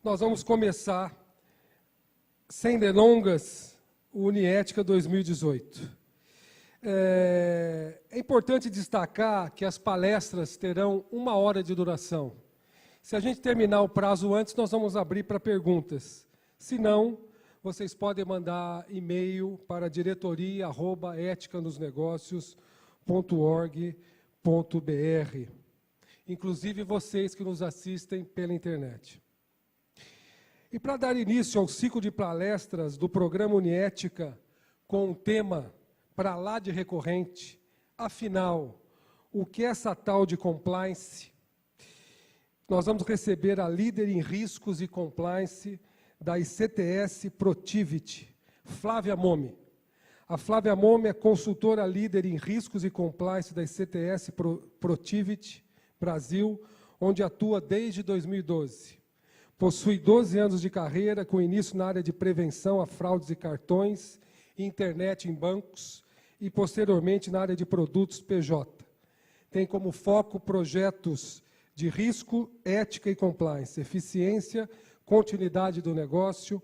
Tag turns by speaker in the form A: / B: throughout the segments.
A: Nós vamos começar, sem delongas, o Uniética 2018. É importante destacar que as palestras terão 1 hora de duração. Se a gente terminar o prazo antes, nós vamos abrir para perguntas. Se não, vocês podem mandar e-mail para diretoria@eticanosnegocios.org.br, inclusive vocês que nos assistem pela internet. E para dar início ao ciclo de palestras do programa Uniética, com o tema para lá de recorrente, afinal, o que é essa tal de compliance? Nós vamos receber a líder em riscos e compliance da ICTS Protiviti, Flávia Momme. A Flávia Momme é consultora líder em riscos e compliance da ICTS Protiviti Brasil, onde atua desde 2012. Possui 12 anos de carreira, com início na área de prevenção a fraudes e cartões, internet em bancos e, posteriormente, na área de produtos PJ. Tem como foco projetos de risco, ética e compliance, eficiência, continuidade do negócio,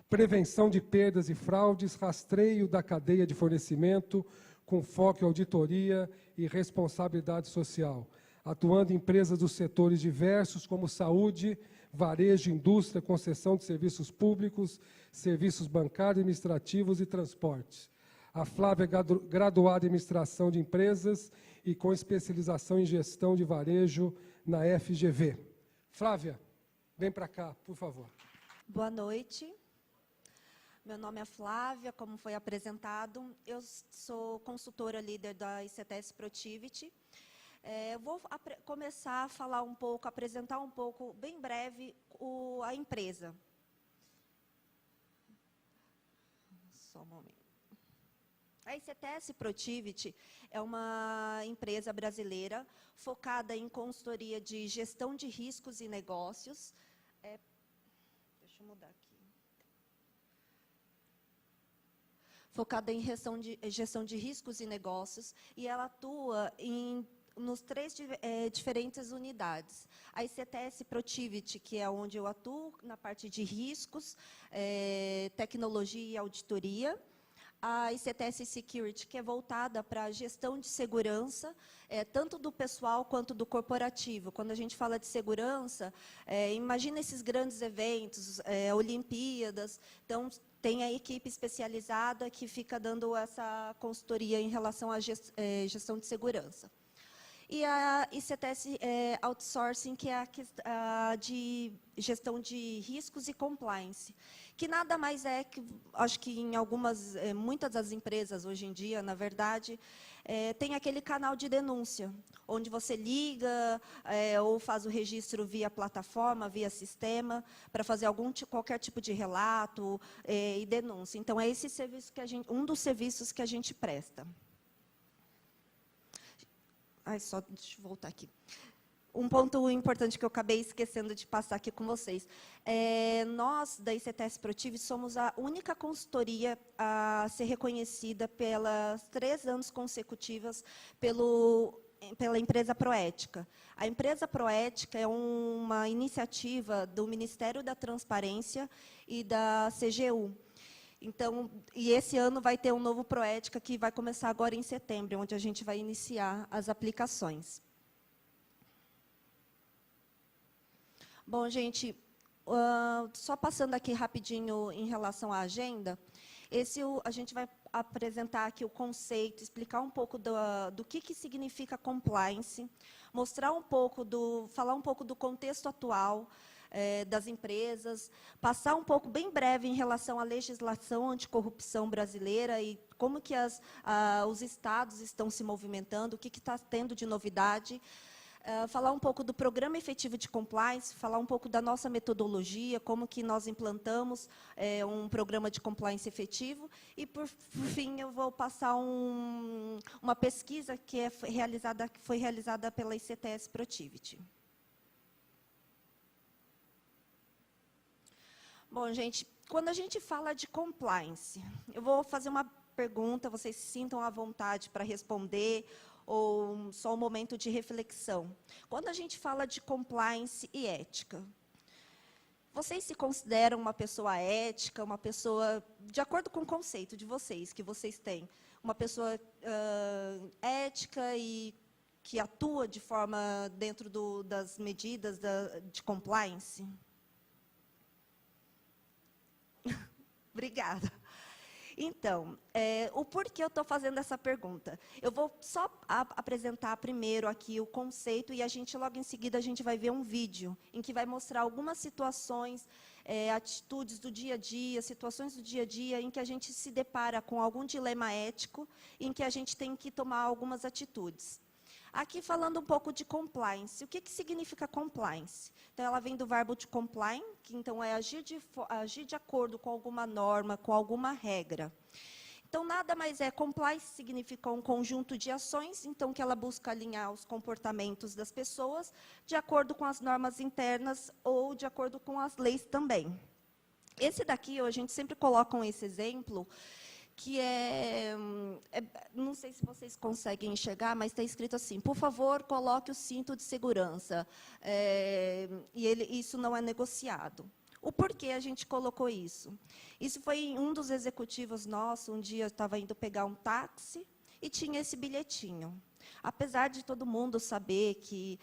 A: prevenção de perdas e fraudes, rastreio da cadeia de fornecimento, com foco em auditoria e responsabilidade social, atuando em empresas dos setores diversos, como saúde, varejo, indústria, concessão de serviços públicos, serviços bancários, administrativos e transportes. A Flávia é graduada em administração de empresas e com especialização em gestão de varejo na FGV. Flávia, vem para cá, por favor.
B: Boa noite. Meu nome é Flávia, como foi apresentado. Eu sou consultora líder da ICTS Protiviti. Eu vou começar a falar um pouco, apresentar um pouco, bem breve, a empresa. Só um momento. A ICTS Protiviti é uma empresa brasileira focada em consultoria de gestão de riscos e negócios. Deixa eu mudar aqui. Focada em gestão de riscos e negócios, e ela atua nos 3 diferentes unidades. A ICTS Protiviti, que é onde eu atuo, na parte de riscos, tecnologia e auditoria. A ICTS Security, que é voltada para a gestão de segurança, tanto do pessoal quanto do corporativo. Quando a gente fala de segurança, imagina esses grandes eventos, Olimpíadas. Então, tem a equipe especializada que fica dando essa consultoria em relação à gestão de segurança. E a ICTS Outsourcing, que é a de gestão de riscos e compliance, que nada mais é que, acho que em muitas das empresas hoje em dia, na verdade, tem aquele canal de denúncia, onde você liga ou faz o registro via plataforma, via sistema, para fazer qualquer tipo de relato e denúncia. Então, é esse serviço um dos serviços que a gente presta. Só deixa eu voltar aqui. Um ponto importante que eu acabei esquecendo de passar aqui com vocês. Nós, da ICTS Protiviti, somos a única consultoria a ser reconhecida pelas 3 anos consecutivos pela empresa Proética. A empresa Proética é uma iniciativa do Ministério da Transparência e da CGU. Então, e esse ano vai ter um novo Proética que vai começar agora em setembro, onde a gente vai iniciar as aplicações. Bom, gente, só passando aqui rapidinho em relação à agenda, a gente vai apresentar aqui o conceito, explicar um pouco do que significa compliance, falar um pouco do contexto atual, das empresas, passar um pouco, bem breve, em relação à legislação anticorrupção brasileira e como que os estados estão se movimentando, o que está tendo de novidade, falar um pouco do programa efetivo de compliance, falar um pouco da nossa metodologia, como que nós implantamos um programa de compliance efetivo, e, por fim, eu vou passar uma pesquisa que foi realizada pela ICTS Protiviti. Bom, gente, quando a gente fala de compliance, eu vou fazer uma pergunta, vocês se sintam à vontade para responder, ou só um momento de reflexão. Quando a gente fala de compliance e ética, Vocês se consideram uma pessoa ética, uma pessoa, de acordo com o conceito de vocês, que vocês têm, uma pessoa ética e que atua de forma dentro das medidas de compliance? Obrigada. Então, o porquê eu estou fazendo essa pergunta? Eu vou só apresentar primeiro aqui o conceito e logo em seguida, a gente vai ver um vídeo em que vai mostrar algumas situações, atitudes do dia a dia, situações do dia a dia em que a gente se depara com algum dilema ético, em que a gente tem que tomar algumas atitudes. Aqui falando um pouco de compliance. O que significa compliance? Então, ela vem do verbo to comply, que então é agir de acordo com alguma norma, com alguma regra. Então, nada mais compliance significa um conjunto de ações, então, que ela busca alinhar os comportamentos das pessoas de acordo com as normas internas ou de acordo com as leis também. Esse daqui, a gente sempre coloca esse exemplo, que não sei se vocês conseguem enxergar, mas está escrito assim: por favor, coloque o cinto de segurança. Isso não é negociado. O porquê a gente colocou isso? Isso foi um dos executivos nossos, um dia estava indo pegar um táxi e tinha esse bilhetinho. Apesar de todo mundo saber que,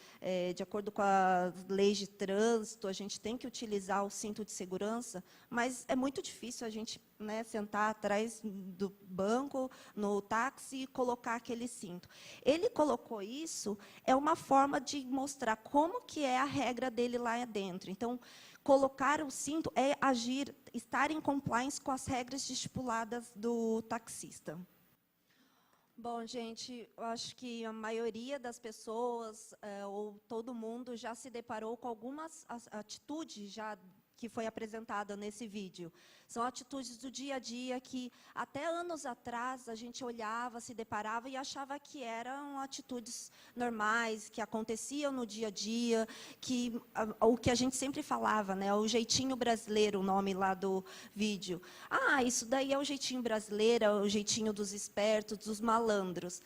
B: de acordo com as leis de trânsito, a gente tem que utilizar o cinto de segurança, mas é muito difícil a gente, sentar atrás do banco, no táxi, e colocar aquele cinto. Ele colocou isso, é uma forma de mostrar como que é a regra dele lá dentro. Então, colocar o cinto é agir, estar em compliance com as regras estipuladas do taxista. Bom, gente, eu acho que a maioria das pessoas, ou todo mundo, já se deparou com algumas atitudes já que foi apresentada nesse vídeo. São atitudes do dia a dia que, até anos atrás, a gente olhava, se deparava e achava que eram atitudes normais, que aconteciam no dia a dia, o que a gente sempre falava, o jeitinho brasileiro, o nome lá do vídeo. Ah, isso daí é o jeitinho brasileiro, é o jeitinho dos espertos, dos malandros.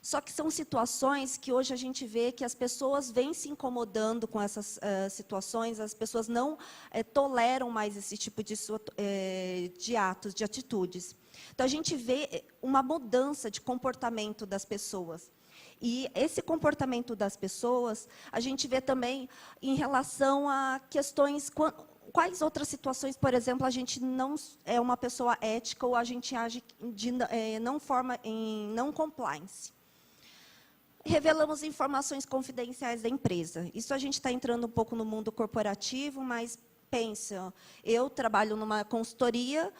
B: Só que são situações que hoje a gente vê que as pessoas vêm se incomodando com essas situações, as pessoas não toleram mais esse tipo de atos, de atitudes. Então, a gente vê uma mudança de comportamento das pessoas. E esse comportamento das pessoas, a gente vê também em relação a questões... Quais outras situações, por exemplo, a gente não é uma pessoa ética ou a gente age de não compliance? Revelamos informações confidenciais da empresa. Isso a gente está entrando um pouco no mundo corporativo, mas pensa, eu trabalho numa consultoria,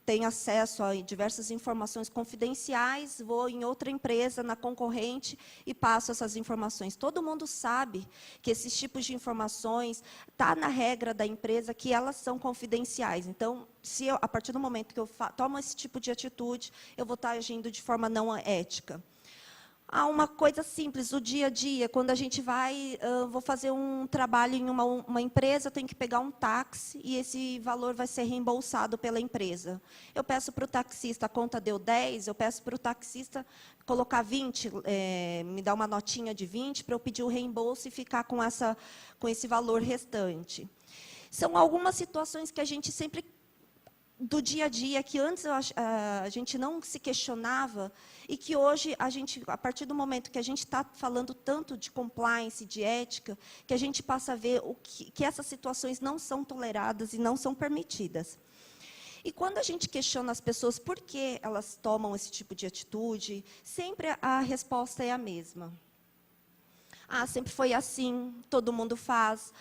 B: tenho acesso a diversas informações confidenciais, vou em outra empresa, na concorrente, e passo essas informações. Todo mundo sabe que esses tipos de informações está na regra da empresa que elas são confidenciais. Então, a partir do momento que eu tomo esse tipo de atitude, eu vou estar agindo de forma não ética. Há uma coisa simples, o dia a dia, quando a gente vou fazer um trabalho em uma empresa, eu tenho que pegar um táxi e esse valor vai ser reembolsado pela empresa. Eu peço para o taxista, a conta deu 10, eu peço para o taxista colocar 20, me dar uma notinha de 20 para eu pedir o reembolso e ficar com esse valor restante. São algumas situações que a gente sempre, do dia a dia, que antes a gente não se questionava, e que hoje, a partir do momento que a gente está falando tanto de compliance, de ética, que a gente passa a ver que essas situações não são toleradas e não são permitidas. E quando a gente questiona as pessoas por que elas tomam esse tipo de atitude, sempre a resposta é a mesma. Ah, sempre foi assim, todo mundo faz.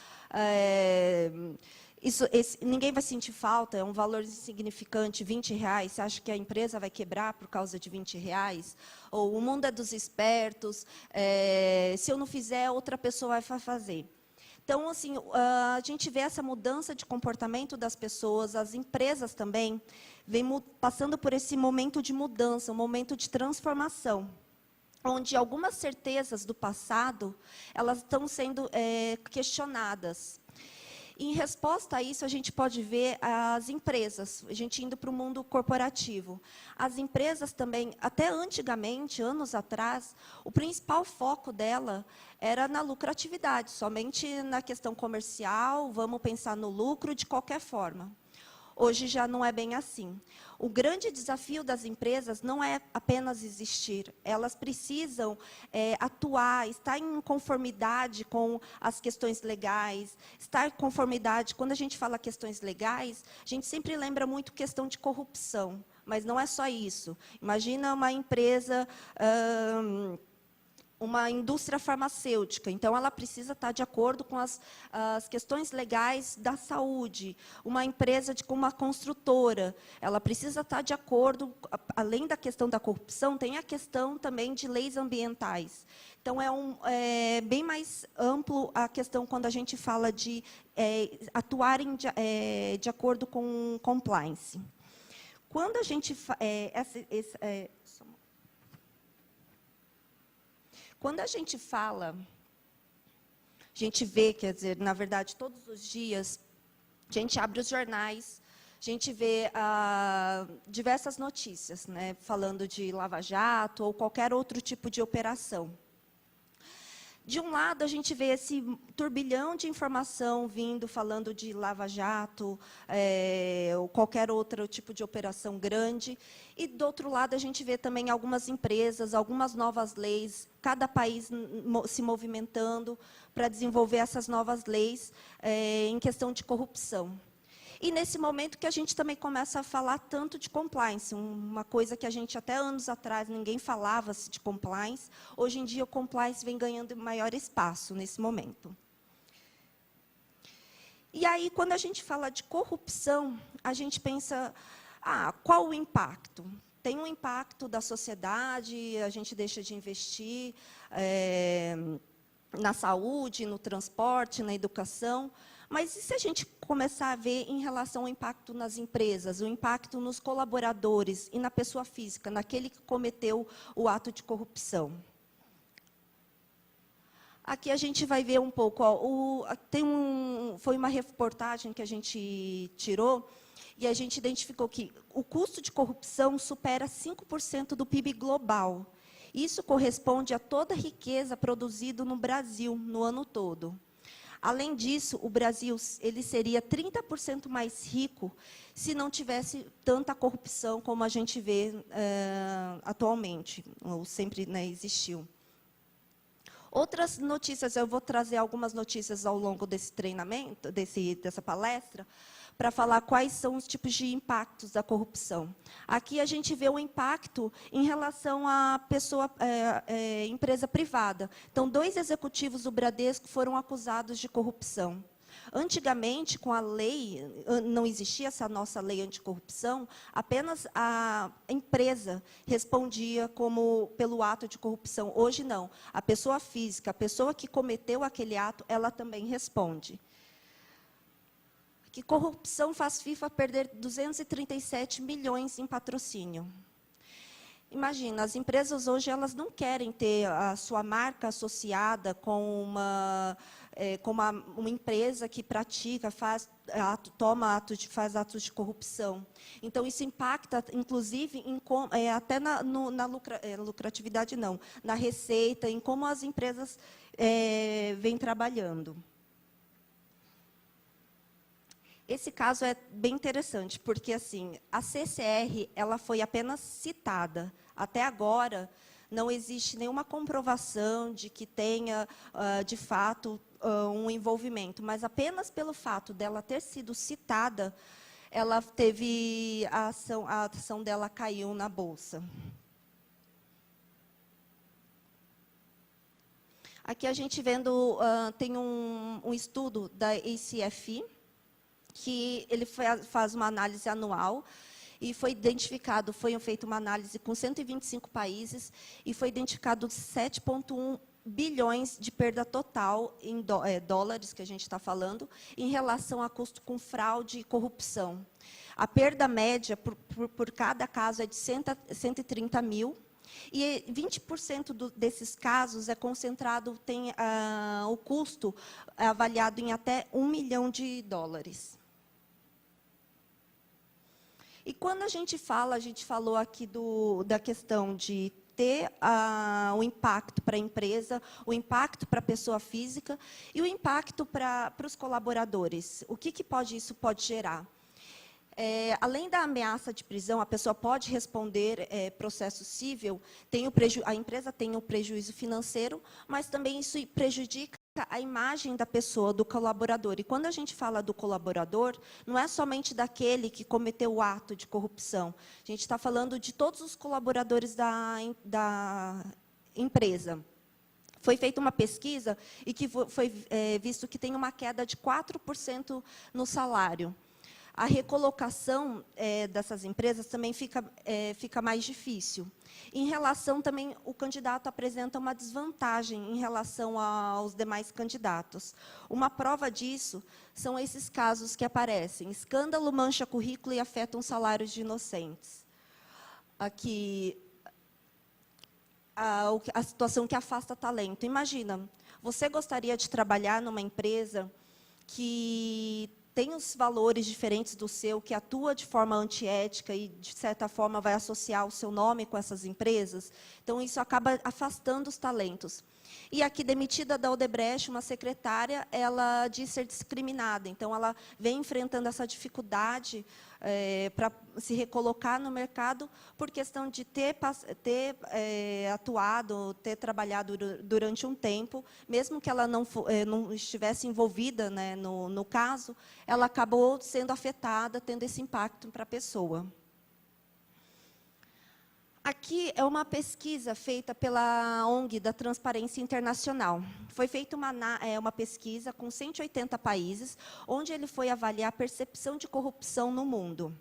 B: Ninguém vai sentir falta, é um valor insignificante, R$20. Você acha que a empresa vai quebrar por causa de R$20? Ou o mundo é dos espertos, se eu não fizer, outra pessoa vai fazer. Então, assim, a gente vê essa mudança de comportamento das pessoas, as empresas também vêm passando por esse momento de mudança, um momento de transformação, onde algumas certezas do passado elas estão sendo questionadas. Em resposta a isso, a gente pode ver as empresas, a gente indo para o mundo corporativo. As empresas também, até antigamente, anos atrás, o principal foco dela era na lucratividade, somente na questão comercial, vamos pensar no lucro de qualquer forma. Hoje já não é bem assim. O grande desafio das empresas não é apenas existir, elas precisam atuar, estar em conformidade com as questões legais, estar em conformidade. Quando a gente fala questões legais, a gente sempre lembra muito questão de corrupção, mas não é só isso. Imagina uma empresa... uma indústria farmacêutica, então ela precisa estar de acordo com as questões legais da saúde. Uma empresa como uma construtora, ela precisa estar de acordo, além da questão da corrupção, tem a questão também de leis ambientais. Então, é bem mais amplo a questão quando a gente fala de atuarem de acordo com compliance. Quando a gente... Quando a gente fala, a gente vê, quer dizer, na verdade, todos os dias, a gente abre os jornais, a gente vê diversas notícias, né, falando de Lava Jato ou qualquer outro tipo de operação. De um lado, a gente vê esse turbilhão de informação vindo, falando de Lava Jato, ou qualquer outro tipo de operação grande. E, do outro lado, a gente vê também algumas empresas, algumas novas leis, cada país se movimentando para desenvolver essas novas leis em questão de corrupção. E, nesse momento, que a gente também começa a falar tanto de compliance, uma coisa que a gente, até anos atrás, ninguém falava de compliance. Hoje em dia, o compliance vem ganhando maior espaço nesse momento. E aí, quando a gente fala de corrupção, a gente pensa, qual o impacto? Tem um impacto da sociedade, a gente deixa de investir na saúde, no transporte, na educação. Mas e se a gente começar a ver em relação ao impacto nas empresas, o impacto nos colaboradores e na pessoa física, naquele que cometeu o ato de corrupção? Aqui a gente vai ver um pouco, foi uma reportagem que a gente tirou, e a gente identificou que o custo de corrupção supera 5% do PIB global. Isso corresponde a toda a riqueza produzida no Brasil no ano todo. Além disso, o Brasil ele seria 30% mais rico se não tivesse tanta corrupção como a gente vê atualmente, ou sempre, né, existiu. Outras notícias, eu vou trazer algumas notícias ao longo desse treinamento, dessa palestra, para falar quais são os tipos de impactos da corrupção. Aqui a gente vê o impacto em relação à empresa privada. Então, 2 executivos do Bradesco foram acusados de corrupção. Antigamente, com a lei, não existia essa nossa lei anticorrupção, apenas a empresa respondia pelo ato de corrupção. Hoje, não. A pessoa física, a pessoa que cometeu aquele ato, ela também responde. Que corrupção faz FIFA perder 237 milhões em patrocínio. Imagina, as empresas hoje elas não querem ter a sua marca associada com uma empresa que pratica, faz atos de corrupção. Então, isso impacta, inclusive, até na lucratividade, não, na receita, em como as empresas vêm trabalhando. Esse caso é bem interessante, porque assim, a CCR ela foi apenas citada. Até agora, não existe nenhuma comprovação de que tenha, de fato, um envolvimento. Mas apenas pelo fato dela ter sido citada, ela teve a ação dela caiu na Bolsa. Aqui a gente vendo, tem um estudo da ACFI, que ele faz uma análise anual, e foi feita uma análise com 125 países, e foi identificado 7,1 bilhões de perda total em dólares, que a gente está falando, em relação a custo com fraude e corrupção. A perda média por cada caso é de 130 mil, E 20% desses casos é concentrado, tem o custo avaliado em até US$ 1 milhão. E quando a gente falou aqui da questão de ter o impacto para a empresa, o impacto para a pessoa física e o impacto para os colaboradores. O que isso pode gerar? Além da ameaça de prisão, a pessoa pode responder processo civil, a empresa tem um prejuízo financeiro, mas também isso prejudica a imagem da pessoa, do colaborador. E quando a gente fala do colaborador, não é somente daquele que cometeu o ato de corrupção. A gente está falando de todos os colaboradores da empresa. Foi feita uma pesquisa e que foi visto que tem uma queda de 4% no salário. A recolocação dessas empresas também fica mais difícil. Em relação também, o candidato apresenta uma desvantagem em relação aos demais candidatos. Uma prova disso são esses casos que aparecem. Escândalo mancha currículo e afetam salários de inocentes. Aqui, a situação que afasta talento. Imagina, você gostaria de trabalhar numa empresa que tem os valores diferentes do seu, que atua de forma antiética e, de certa forma, vai associar o seu nome com essas empresas? Então, isso acaba afastando os talentos. E aqui, demitida da Odebrecht, uma secretária, ela diz ser discriminada. Então, ela vem enfrentando essa dificuldade para se recolocar no mercado por questão de ter atuado, ter trabalhado durante um tempo, mesmo que ela não estivesse envolvida, né, no caso, ela acabou sendo afetada, tendo esse impacto para a pessoa. Aqui é uma pesquisa feita pela ONG da Transparência Internacional. Foi feita uma pesquisa com 180 países, onde ele foi avaliar a percepção de corrupção no mundo.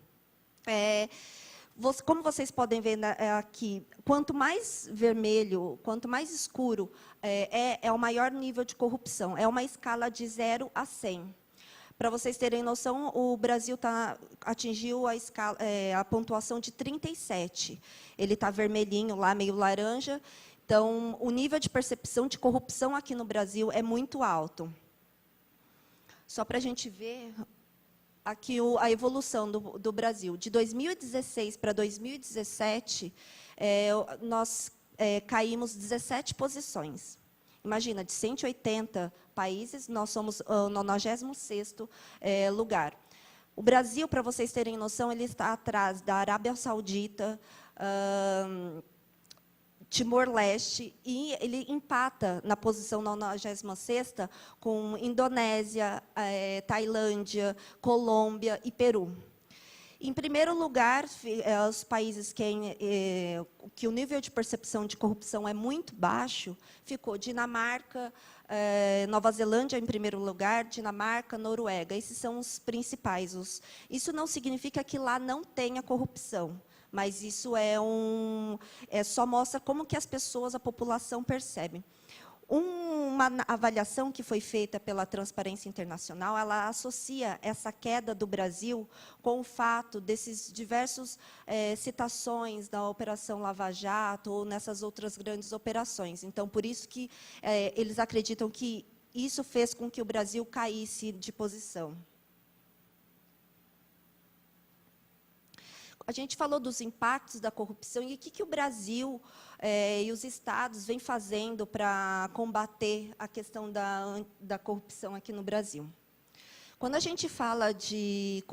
B: Como vocês podem ver aqui, quanto mais vermelho, quanto mais escuro, é o maior nível de corrupção. É uma escala de 0 a 100. Para vocês terem noção, o Brasil atingiu a pontuação de 37. Ele está vermelhinho lá, meio laranja. Então, o nível de percepção de corrupção aqui no Brasil é muito alto. Só para a gente ver aqui a evolução do Brasil. De 2016 para 2017, nós caímos 17 posições. Imagina, de 180 países, nós somos o 96º lugar. O Brasil, para vocês terem noção, ele está atrás da Arábia Saudita, Timor-Leste, e ele empata na posição 96ª com Indonésia, Tailândia, Colômbia e Peru. Em primeiro lugar, os países que o nível de percepção de corrupção é muito baixo, ficou Dinamarca, Nova Zelândia em primeiro lugar, Dinamarca, Noruega. Esses são os principais. Isso não significa que lá não tenha corrupção, mas isso só mostra como que as pessoas, a população percebe. Uma avaliação que foi feita pela Transparência Internacional, ela associa essa queda do Brasil com o fato desses diversos citações da Operação Lava Jato ou nessas outras grandes operações. Então, por isso que eles acreditam que isso fez com que o Brasil caísse de posição. A gente falou dos impactos da corrupção e o que o Brasil e os estados vêm fazendo para combater a questão da corrupção aqui no Brasil. Quando a gente fala de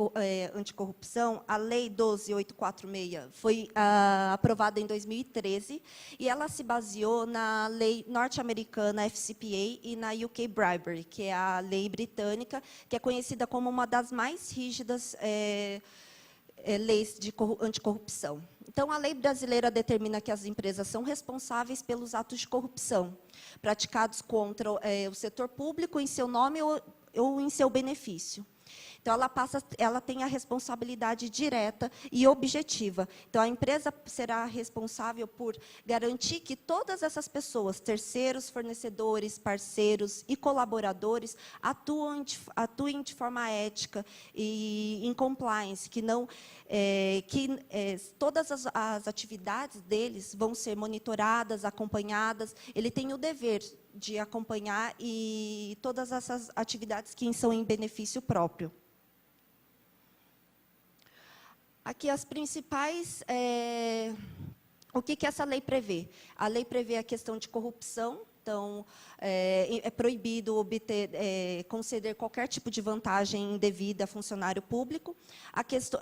B: anticorrupção, a Lei 12.846 foi aprovada em 2013 e ela se baseou na lei norte-americana FCPA e na UK Bribery, que é a lei britânica, que é conhecida como uma das mais rígidas leis de anticorrupção. Então, a lei brasileira determina que as empresas são responsáveis pelos atos de corrupção praticados contra o setor público em seu nome ou em seu benefício. Então, ela tem a responsabilidade direta e objetiva. Então, a empresa será responsável por garantir que todas essas pessoas, terceiros, fornecedores, parceiros e colaboradores, atuem de forma ética e em compliance, todas as atividades deles vão ser monitoradas, acompanhadas. Ele tem o dever de acompanhar e todas essas atividades que são em benefício próprio. Aqui as principais, o que essa lei prevê? A lei prevê a questão de corrupção. Então, é proibido conceder qualquer tipo de vantagem indevida a funcionário público.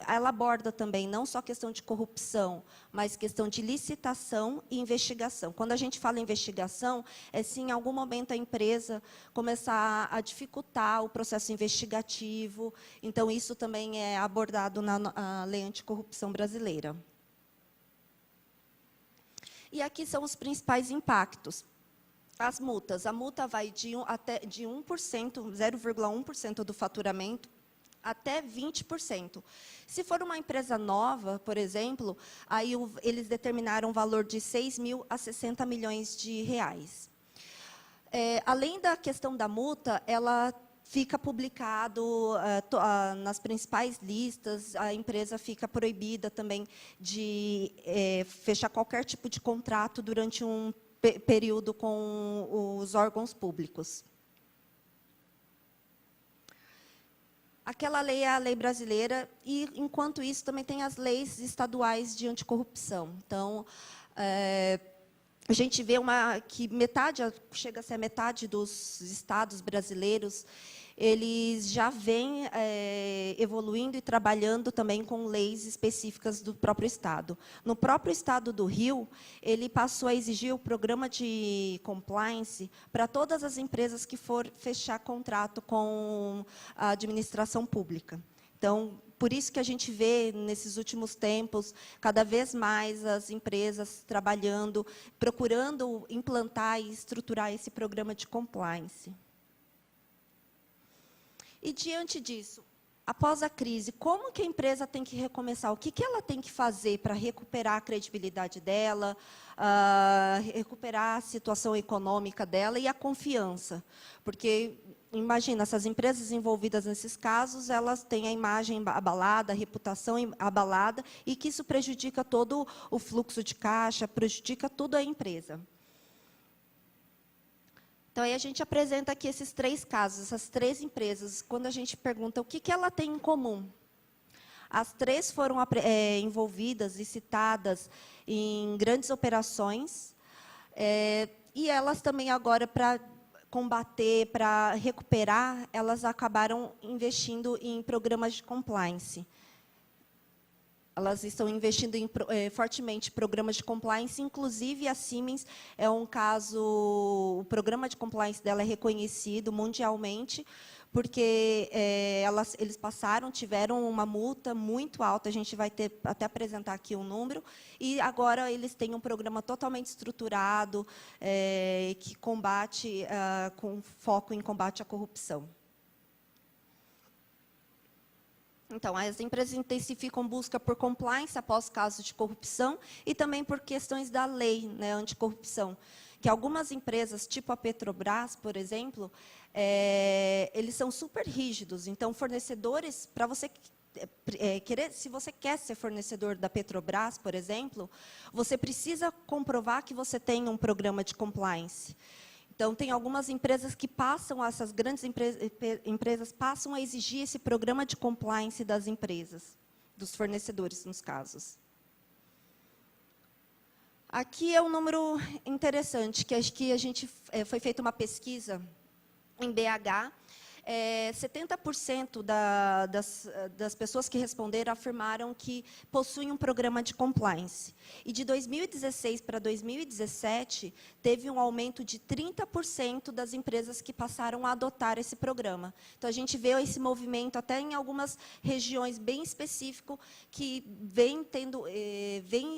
B: Ela aborda também não só a questão de corrupção, mas questão de licitação e investigação. Quando a gente fala em investigação, é se em algum momento a empresa começar a dificultar o processo investigativo. Então, isso também é abordado na Lei Anticorrupção brasileira. E aqui são os principais impactos. As multas. A multa vai de 1%, 0,1% do faturamento, até 20%. Se for uma empresa nova, por exemplo, aí eles determinaram um valor de 6 mil a 60 milhões de reais. Além da questão da multa, ela fica publicado nas principais listas, a empresa fica proibida também de fechar qualquer tipo de contrato durante um período com os órgãos públicos. Aquela lei é a lei brasileira, e, enquanto isso, também tem as leis estaduais de anticorrupção. Então, a gente vê que chega a ser a metade dos estados brasileiros, eles já vêm evoluindo e trabalhando também com leis específicas do próprio Estado. No próprio Estado do Rio, ele passou a exigir o programa de compliance para todas as empresas que for fechar contrato com a administração pública. Então, por isso que a gente vê, nesses últimos tempos, cada vez mais as empresas trabalhando, procurando implantar e estruturar esse programa de compliance. E, diante disso, após a crise, como que a empresa tem que recomeçar? O que ela tem que fazer para recuperar a credibilidade dela, recuperar a situação econômica dela e a confiança? Porque, imagina, essas empresas envolvidas nesses casos, elas têm a imagem abalada, a reputação abalada, e que isso prejudica todo o fluxo de caixa, prejudica toda a empresa. Então, aí a gente apresenta aqui esses 3 casos, essas 3 empresas. Quando a gente pergunta o que ela tem em comum, as 3 foram envolvidas e citadas em grandes operações, e elas também agora, para combater, para recuperar, elas acabaram investindo em programas de compliance. Elas estão investindo fortemente em programas de compliance, inclusive a Siemens é um caso, o programa de compliance dela é reconhecido mundialmente, porque eles tiveram uma multa muito alta, a gente vai até apresentar aqui um número, e agora eles têm um programa totalmente estruturado, que combate, com foco em combate à corrupção. Então, as empresas intensificam busca por compliance após casos de corrupção e também por questões da lei, né, anticorrupção. Que algumas empresas, tipo a Petrobras, por exemplo, eles são super rígidos. Então, fornecedores, para você se você quer ser fornecedor da Petrobras, por exemplo, você precisa comprovar que você tem um programa de compliance. Então, tem algumas empresas que essas grandes empresas passam a exigir esse programa de compliance das empresas, dos fornecedores, nos casos. Aqui é um número interessante, que acho que foi feita uma pesquisa em BH. 70% das pessoas que responderam afirmaram que possuem um programa de compliance. E de 2016 para 2017, teve um aumento de 30% das empresas que passaram a adotar esse programa. Então, a gente vê esse movimento até em algumas regiões bem específicas que vem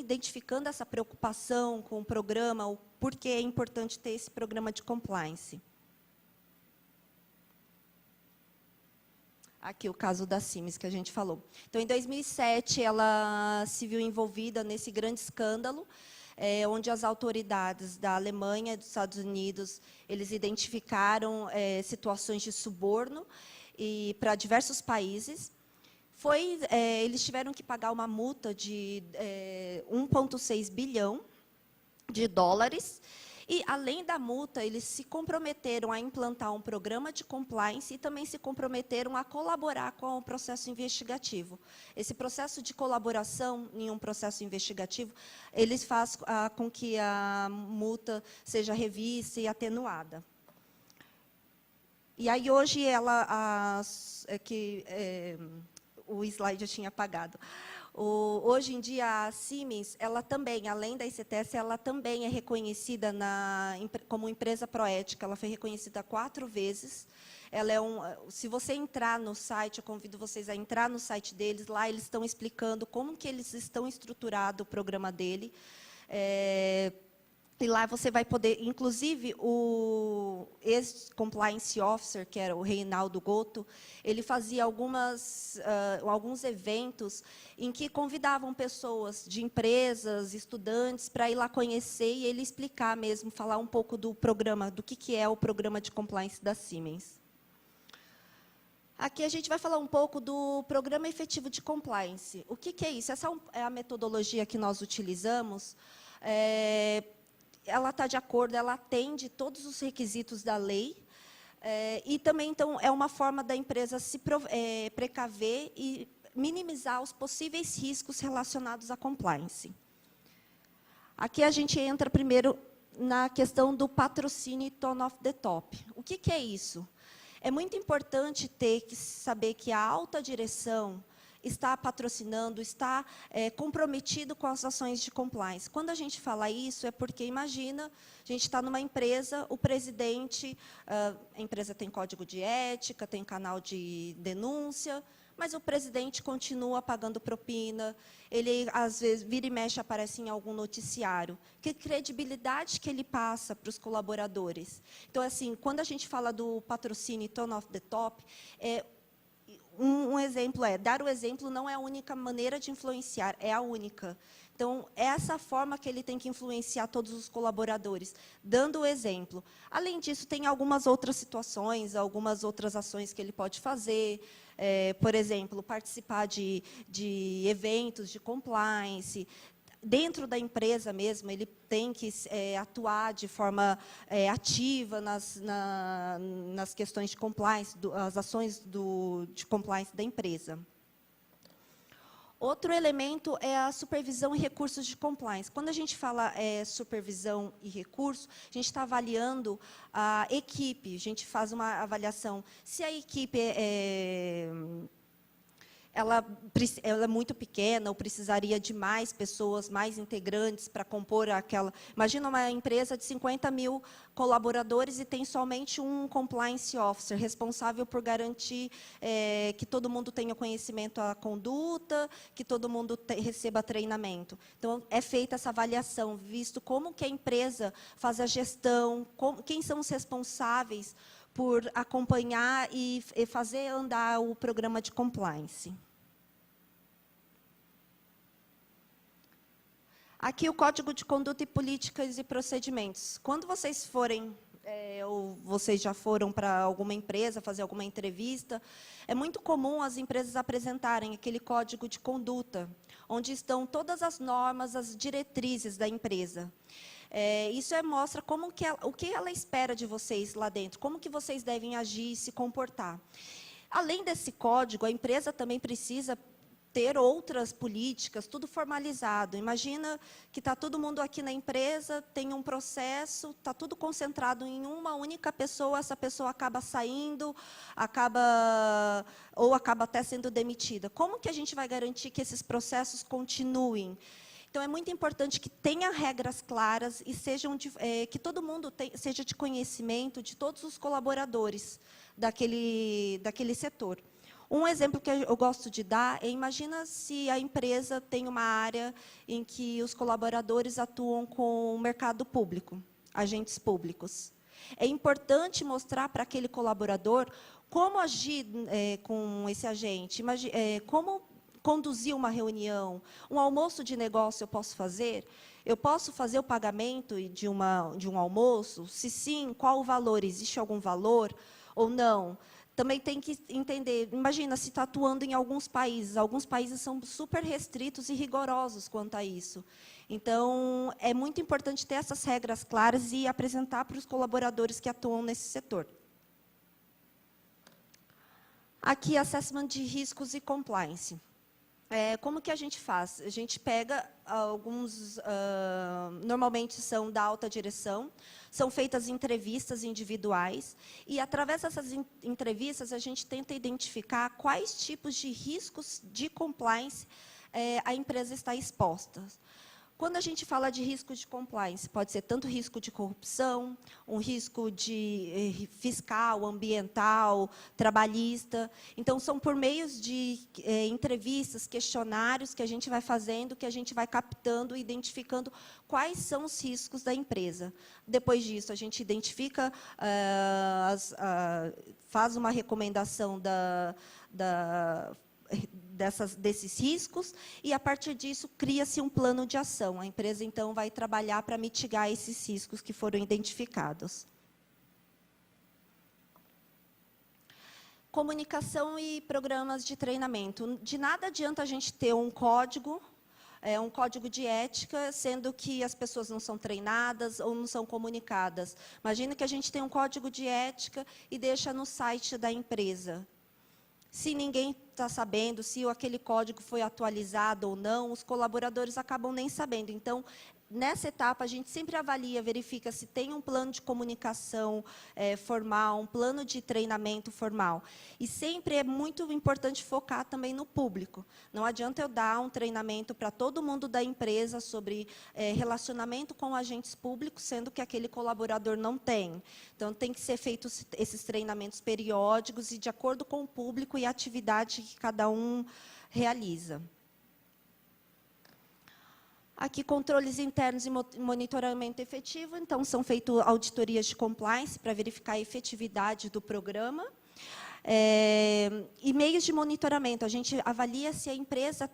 B: identificando essa preocupação com o programa, o porquê é importante ter esse programa de compliance. Aqui o caso da Siemens, que a gente falou. Então, em 2007, ela se viu envolvida nesse grande escândalo, onde as autoridades da Alemanha e dos Estados Unidos, eles identificaram situações de suborno para diversos países. Eles tiveram que pagar uma multa de 1,6 bilhão de dólares. E, além da multa, eles se comprometeram a implantar um programa de compliance e também se comprometeram a colaborar com o processo investigativo. Esse processo de colaboração em um processo investigativo, eles faz com que a multa seja revista e atenuada. E aí, hoje, o slide eu tinha apagado. Hoje em dia, a Siemens, ela também, além da ICTS, ela também é reconhecida como empresa proética. Ela foi reconhecida 4 vezes. Ela se você entrar no site, eu convido vocês a entrar no site deles. Lá eles estão explicando como que eles estão estruturados o programa dele. E lá você vai poder, inclusive, o ex-compliance officer, que era o Reinaldo Goto, ele fazia alguns eventos em que convidavam pessoas de empresas, estudantes, para ir lá conhecer e ele explicar mesmo, falar um pouco do programa, do que é o programa de compliance da Siemens. Aqui a gente vai falar um pouco do programa efetivo de compliance. O que é isso? Essa é a metodologia que nós utilizamos. Ela está de acordo, ela atende todos os requisitos da lei, e também, então, é uma forma da empresa se precaver e minimizar os possíveis riscos relacionados à compliance. Aqui a gente entra primeiro na questão do patrocínio e tone of the top. O que é isso? É muito importante saber que a alta direção está patrocinando, está comprometido com as ações de compliance. Quando a gente fala isso, é porque, imagina, a gente está numa empresa, o presidente, a empresa tem código de ética, tem canal de denúncia, mas o presidente continua pagando propina, ele, às vezes, vira e mexe, aparece em algum noticiário. Que credibilidade que ele passa para os colaboradores? Então, assim, quando a gente fala do patrocínio tone of the top, um exemplo dar o exemplo não é a única maneira de influenciar, é a única. Então, é essa forma que ele tem que influenciar todos os colaboradores, dando o exemplo. Além disso, tem algumas outras situações, algumas outras ações que ele pode fazer. Por exemplo, participar de eventos de compliance. Dentro da empresa mesmo, ele tem que atuar de forma ativa nas questões de compliance, as ações de compliance da empresa. Outro elemento é a supervisão e recursos de compliance. Quando a gente fala supervisão e recurso, a gente está avaliando a equipe, a gente faz uma avaliação. Se a equipe ela é muito pequena, ou precisaria de mais pessoas, mais integrantes para compor aquela... Imagina uma empresa de 50 mil colaboradores e tem somente um compliance officer, responsável por garantir que todo mundo tenha conhecimento à conduta, que todo mundo receba treinamento. Então, é feita essa avaliação, visto como que a empresa faz a gestão, quem são os responsáveis por acompanhar e fazer andar o programa de compliance. Aqui o Código de Conduta e Políticas e Procedimentos. Quando vocês forem, ou vocês já foram para alguma empresa, fazer alguma entrevista, é muito comum as empresas apresentarem aquele código de conduta, onde estão todas as normas, as diretrizes da empresa. Isso mostra o que ela espera de vocês lá dentro, como que vocês devem agir e se comportar. Além desse código, a empresa também precisa ter outras políticas, tudo formalizado. Imagina que está todo mundo aqui na empresa, tem um processo, está tudo concentrado em uma única pessoa, essa pessoa acaba saindo, ou acaba até sendo demitida. Como que a gente vai garantir que esses processos continuem? Então, é muito importante que tenha regras claras e que todo mundo seja de conhecimento de todos os colaboradores daquele setor. Um exemplo que eu gosto de dar imagina se a empresa tem uma área em que os colaboradores atuam com o mercado público, agentes públicos. É importante mostrar para aquele colaborador como agir com esse agente, como conduzir uma reunião, um almoço de negócio eu posso fazer? Eu posso fazer o pagamento de um almoço? Se sim, qual o valor? Existe algum valor ou não? Também tem que entender, imagina, se está atuando em alguns países são super restritos e rigorosos quanto a isso. Então, é muito importante ter essas regras claras e apresentar para os colaboradores que atuam nesse setor. Aqui, assessment de riscos e compliance. Como que a gente faz? A gente pega alguns, normalmente são da alta direção, são feitas entrevistas individuais, e através dessas entrevistas a gente tenta identificar quais tipos de riscos de compliance a empresa está exposta. Quando a gente fala de risco de compliance, pode ser tanto risco de corrupção, um risco de fiscal, ambiental, trabalhista. Então, são por meios de entrevistas, questionários que a gente vai fazendo, que a gente vai captando e identificando quais são os riscos da empresa. Depois disso, a gente identifica, faz uma recomendação desses riscos, e, a partir disso, cria-se um plano de ação. A empresa, então, vai trabalhar para mitigar esses riscos que foram identificados. Comunicação e programas de treinamento. De nada adianta a gente ter um código de ética, sendo que as pessoas não são treinadas ou não são comunicadas. Imagina que a gente tem um código de ética e deixa no site da empresa. Se ninguém está sabendo, se aquele código foi atualizado ou não, os colaboradores acabam nem sabendo. Então, nessa etapa, a gente sempre avalia, verifica se tem um plano de comunicação formal, um plano de treinamento formal. E sempre é muito importante focar também no público. Não adianta eu dar um treinamento para todo mundo da empresa sobre relacionamento com agentes públicos, sendo que aquele colaborador não tem. Então, tem que ser feitos esses treinamentos periódicos e de acordo com o público e a atividade que cada um realiza. Aqui, controles internos e monitoramento efetivo. Então, são feitas auditorias de compliance para verificar a efetividade do programa. E meios de monitoramento. A gente avalia se a empresa,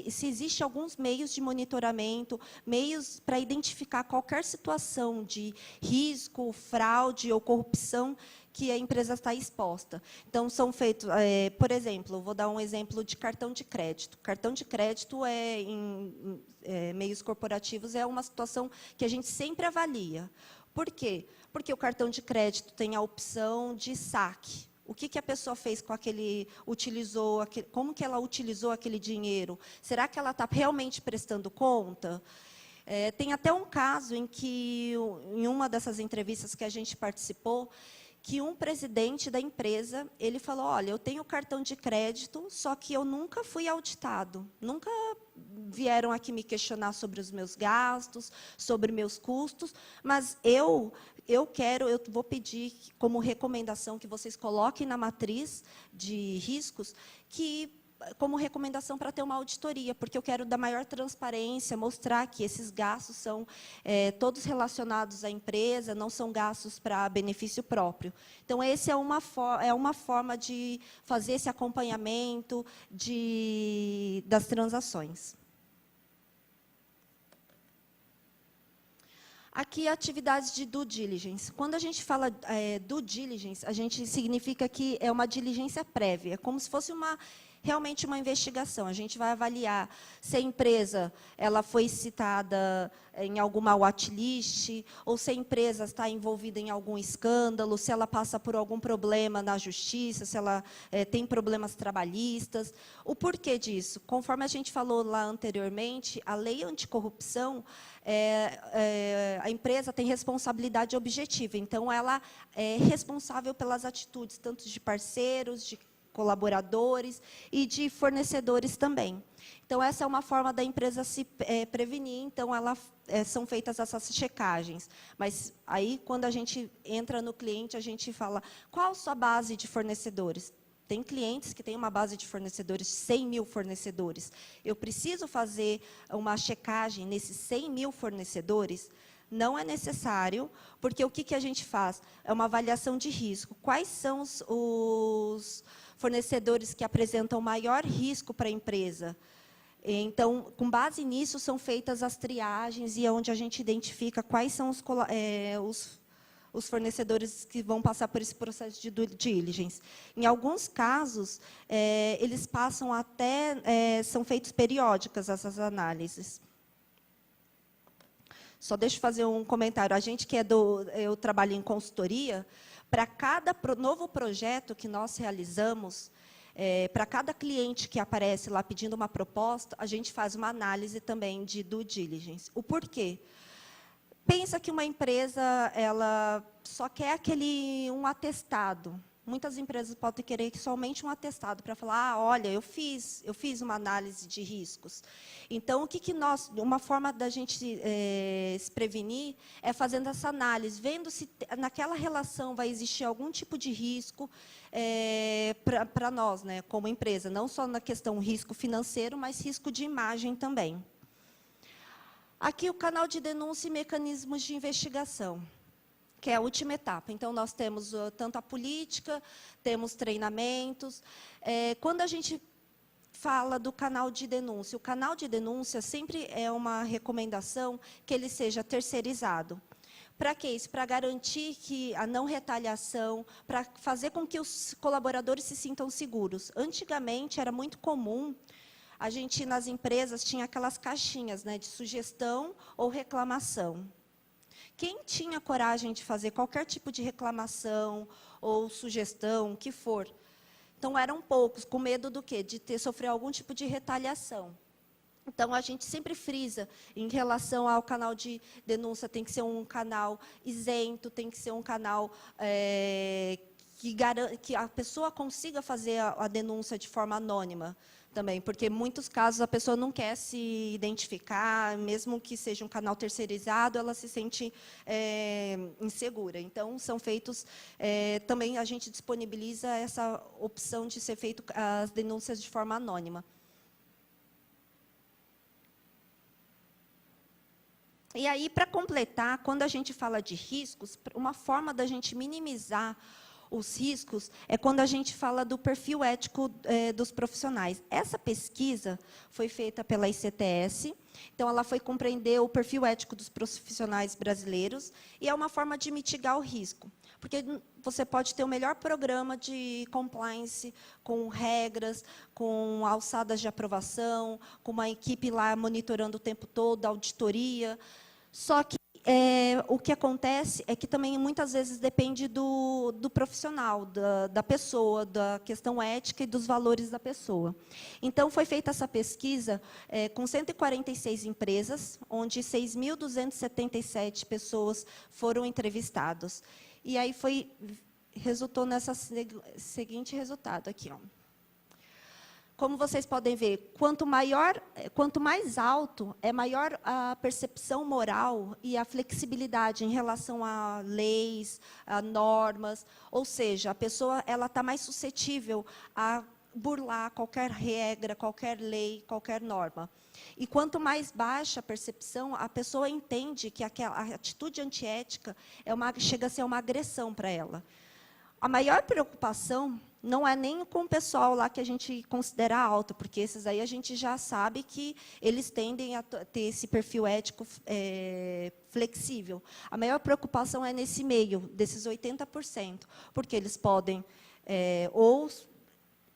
B: se existe alguns meios de monitoramento, meios para identificar qualquer situação de risco, fraude ou corrupção que a empresa está exposta. Então, são feitos, por exemplo, vou dar um exemplo de cartão de crédito. Cartão de crédito em meios corporativos é uma situação que a gente sempre avalia. Por quê? Porque o cartão de crédito tem a opção de saque. O que a pessoa fez com como que ela utilizou aquele dinheiro? Será que ela está realmente prestando conta? Tem até um caso em que, em uma dessas entrevistas que a gente participou, que um presidente da empresa, ele falou, olha, eu tenho cartão de crédito, só que eu nunca fui auditado, nunca vieram aqui me questionar sobre os meus gastos, sobre meus custos, mas eu vou pedir como recomendação que vocês coloquem na matriz de riscos, como recomendação para ter uma auditoria, porque eu quero dar maior transparência, mostrar que esses gastos são todos relacionados à empresa, não são gastos para benefício próprio. Então, essa é uma forma de fazer esse acompanhamento das transações. Aqui, atividades de due diligence. Quando a gente fala due diligence, a gente significa que é uma diligência prévia, como se fosse realmente uma investigação. A gente vai avaliar se a empresa ela foi citada em alguma watchlist, ou se a empresa está envolvida em algum escândalo, se ela passa por algum problema na justiça, se ela tem problemas trabalhistas. O porquê disso? Conforme a gente falou lá anteriormente, a lei anticorrupção, a empresa tem responsabilidade objetiva. Então, ela é responsável pelas atitudes, tanto de parceiros, de colaboradores e de fornecedores também. Então, essa é uma forma da empresa se prevenir. Então, são feitas essas checagens. Mas, aí, quando a gente entra no cliente, a gente fala, qual a sua base de fornecedores? Tem clientes que têm uma base de fornecedores, 100 mil fornecedores. Eu preciso fazer uma checagem nesses 100 mil fornecedores? Não é necessário, porque o que a gente faz? É uma avaliação de risco. Quais são os fornecedores que apresentam maior risco para a empresa? Então, com base nisso, são feitas as triagens e é onde a gente identifica quais são os fornecedores que vão passar por esse processo de due diligence. Em alguns casos, eles passam até... são feitas periódicas essas análises. Só deixa eu fazer um comentário. A gente que eu trabalho em consultoria, para cada novo projeto que nós realizamos, para cada cliente que aparece lá pedindo uma proposta, a gente faz uma análise também de due diligence. O porquê? Pensa que uma empresa ela só quer um atestado. Muitas empresas podem querer somente um atestado para falar, olha, eu fiz uma análise de riscos. Então, uma forma da gente se prevenir é fazendo essa análise, vendo se naquela relação vai existir algum tipo de risco para nós, né, como empresa, não só na questão risco financeiro, mas risco de imagem também. Aqui o canal de denúncia e mecanismos de investigação, que é a última etapa. Então, nós temos tanto a política, temos treinamentos. Quando a gente fala do canal de denúncia, o canal de denúncia sempre é uma recomendação que ele seja terceirizado. Para quê? Isso? Para garantir que a não retaliação, para fazer com que os colaboradores se sintam seguros. Antigamente, era muito comum, a gente, nas empresas, tinha aquelas caixinhas, né, de sugestão ou reclamação. Quem tinha coragem de fazer qualquer tipo de reclamação ou sugestão, o que for? Então, eram poucos, com medo do quê? De sofrer algum tipo de retaliação. Então, a gente sempre frisa, em relação ao canal de denúncia, tem que ser um canal isento, tem que ser um canal que a pessoa consiga fazer a denúncia de forma anônima. Também, porque em muitos casos a pessoa não quer se identificar, mesmo que seja um canal terceirizado, ela se sente insegura. Então, são feitos, também a gente disponibiliza essa opção de ser feito as denúncias de forma anônima. E aí, para completar, quando a gente fala de riscos, uma forma da gente minimizar os riscos é quando a gente fala do perfil ético dos profissionais. Essa pesquisa foi feita pela ICTS, então ela foi compreender o perfil ético dos profissionais brasileiros e é uma forma de mitigar o risco. Porque você pode ter o melhor programa de compliance, com regras, com alçadas de aprovação, com uma equipe lá monitorando o tempo todo, auditoria. Só que o que acontece é que também, muitas vezes, depende do profissional, da pessoa, da questão ética e dos valores da pessoa. Então, foi feita essa pesquisa com 146 empresas, onde 6.277 pessoas foram entrevistadas. E aí resultou nesse seguinte resultado aqui, ó. Como vocês podem ver, quanto mais alto, é maior a percepção moral e a flexibilidade em relação a leis, a normas. Ou seja, a pessoa está mais suscetível a burlar qualquer regra, qualquer lei, qualquer norma. E quanto mais baixa a percepção, a pessoa entende que a atitude antiética chega a ser uma agressão para ela. A maior preocupação não é nem com o pessoal lá que a gente considera alto, porque esses aí a gente já sabe que eles tendem a ter esse perfil ético flexível. A maior preocupação é nesse meio, desses 80%, porque eles podem ou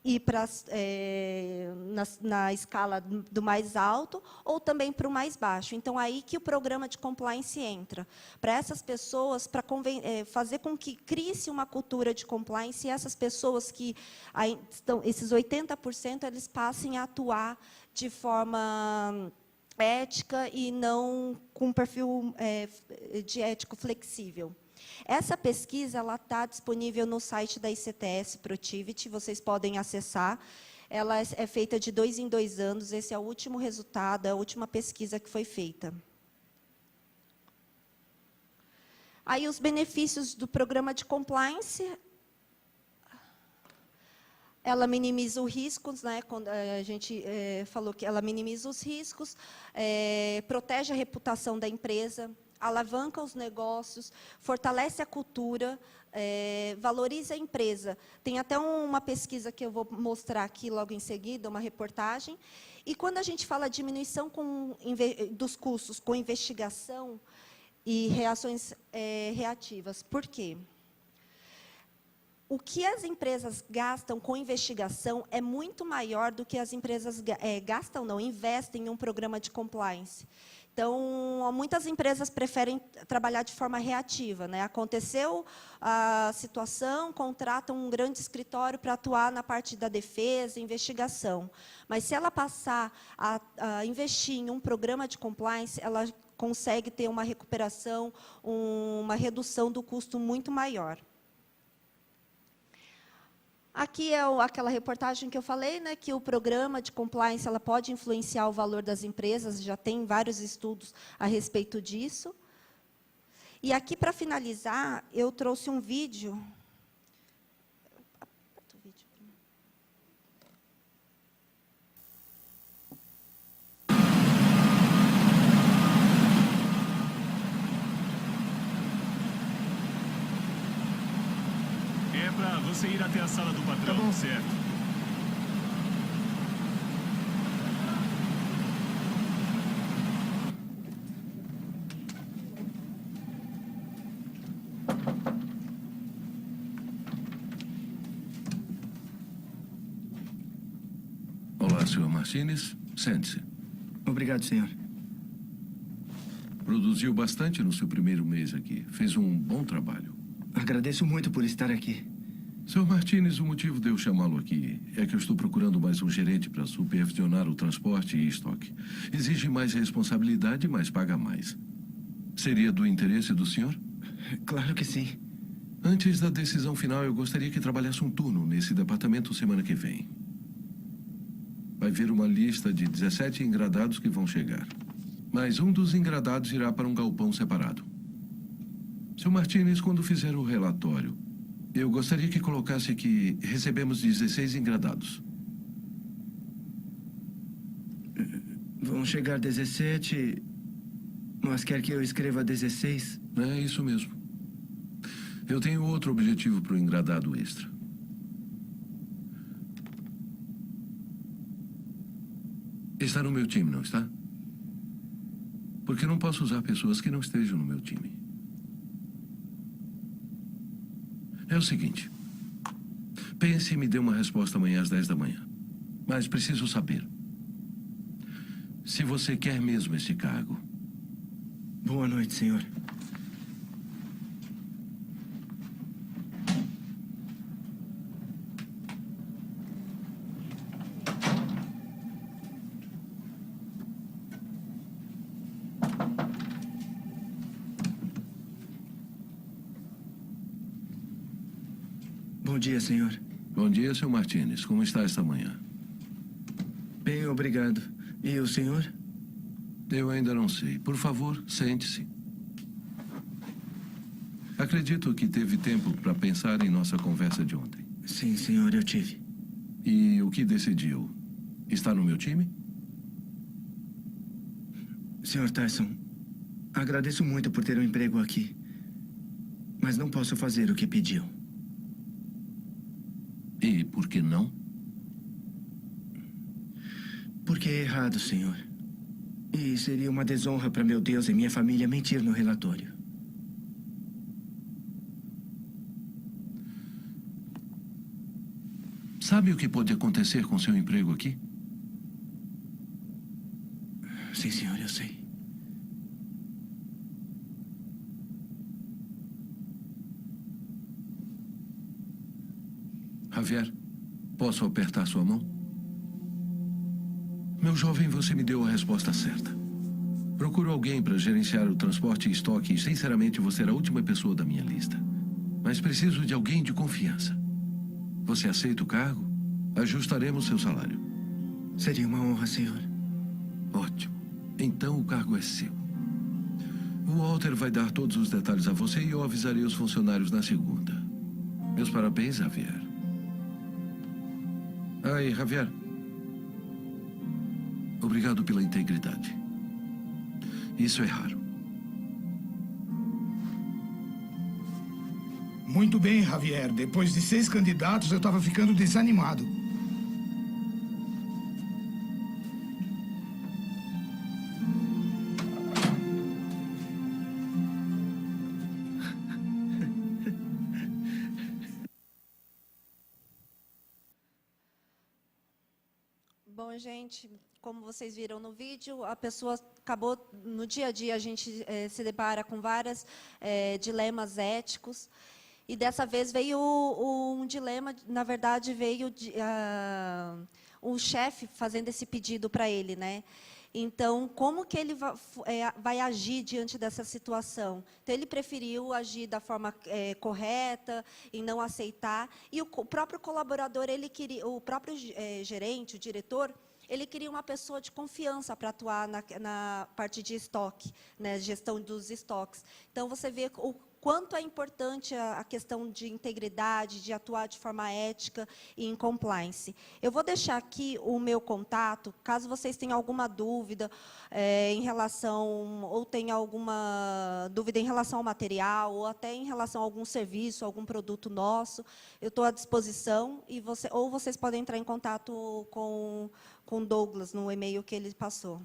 B: ir na escala do mais alto ou também para o mais baixo. Então, aí que o programa de compliance entra. Para essas pessoas, para fazer com que crie-se uma cultura de compliance e essas pessoas que esses 80%, eles passem a atuar de forma ética e não com perfil de ético flexível. Essa pesquisa está disponível no site da ICTS Protivity, vocês podem acessar. Ela é feita de 2 em 2 anos, esse é o último resultado, é a última pesquisa que foi feita. Aí, os benefícios do programa de compliance. Ela minimiza os riscos, né? Quando a gente falou que ela minimiza os riscos, protege a reputação da empresa, alavanca os negócios, fortalece a cultura, valoriza a empresa. Tem até uma pesquisa que eu vou mostrar aqui logo em seguida, uma reportagem. E quando a gente fala diminuição dos custos com investigação e reações reativas, por quê? O que as empresas gastam com investigação é muito maior do que as empresas investem em um programa de compliance. Então, muitas empresas preferem trabalhar de forma reativa, né? Aconteceu a situação, contratam um grande escritório para atuar na parte da defesa, investigação. Mas, se ela passar a investir em um programa de compliance, ela consegue ter uma recuperação, uma redução do custo muito maior. Aqui é aquela reportagem que eu falei, né, que o programa de compliance ela pode influenciar o valor das empresas, já tem vários estudos a respeito disso. E aqui, para finalizar, eu trouxe um vídeo. Aperta o vídeo para mim.
C: É pra você ir até a sala do patrão, tá certo?
D: Olá, Sr. Martínez. Sente-se.
E: Obrigado, senhor.
D: Produziu bastante no seu primeiro mês aqui. Fez um bom trabalho.
E: Agradeço muito por estar aqui.
D: Sr. Martínez, o motivo de eu chamá-lo aqui é que eu estou procurando mais um gerente para supervisionar o transporte e estoque. Exige mais responsabilidade, mas paga mais. Seria do interesse do senhor?
E: Claro que sim.
D: Antes da decisão final, eu gostaria que trabalhasse um turno nesse departamento semana que vem. Vai ver uma lista de 17 engradados que vão chegar. Mas um dos engradados irá para um galpão separado. Sr. Martínez, quando fizer o relatório, eu gostaria que colocasse que recebemos 16 engradados.
E: Vão chegar 17, mas quer que eu escreva 16?
D: É isso mesmo. Eu tenho outro objetivo para o engradado extra. Está no meu time, não está? Porque não posso usar pessoas que não estejam no meu time. É o seguinte. Pense e me dê uma resposta amanhã às 10 da manhã. Mas preciso saber se você quer mesmo esse cargo.
E: Boa noite, senhor. Bom dia, senhor.
D: Bom dia, Sr. Martínez. Como está esta manhã?
E: Bem, obrigado. E o senhor?
D: Eu ainda não sei. Por favor, sente-se. Acredito que teve tempo para pensar em nossa conversa de ontem.
E: Sim, senhor, eu tive.
D: E o que decidiu? Está no meu time?
E: Senhor Tyson, agradeço muito por ter um emprego aqui. Mas não posso fazer o que pediu.
D: E por que não?
E: Porque é errado, senhor. E seria uma desonra para meu Deus e minha família mentir no relatório.
D: Sabe o que pode acontecer com seu emprego aqui?
E: Sim, senhor, eu sei.
D: Javier, posso apertar sua mão? Meu jovem, você me deu a resposta certa. Procuro alguém para gerenciar o transporte e estoque e, sinceramente, você era a última pessoa da minha lista. Mas preciso de alguém de confiança. Você aceita o cargo? Ajustaremos seu salário.
E: Seria uma honra, senhor.
D: Ótimo. Então o cargo é seu. O Walter vai dar todos os detalhes a você e eu avisarei os funcionários na segunda. Meus parabéns, Javier. Aí, Javier. Obrigado pela integridade. Isso é raro.
F: Muito bem, Javier. Depois de 6 candidatos, eu estava ficando desanimado.
B: Bom, gente, como vocês viram no vídeo, a pessoa acabou, no dia a dia, a gente se depara com vários dilemas éticos. E dessa vez veio um dilema, na verdade, veio o chefe fazendo esse pedido para ele, né? Então, como que ele vai agir diante dessa situação? Então, ele preferiu agir da forma correta, em não aceitar. E o próprio colaborador, ele queria, o próprio gerente, o diretor, ele queria uma pessoa de confiança para atuar na parte de estoque, né, gestão dos estoques. Então, você vê o quanto é importante a questão de integridade, de atuar de forma ética e em compliance. Eu vou deixar aqui o meu contato, caso vocês tenham alguma dúvida em relação, ou tenham alguma dúvida em relação ao material, ou até em relação a algum serviço, algum produto nosso, eu estou à disposição, ou vocês podem entrar em contato com o Douglas, no e-mail que ele passou.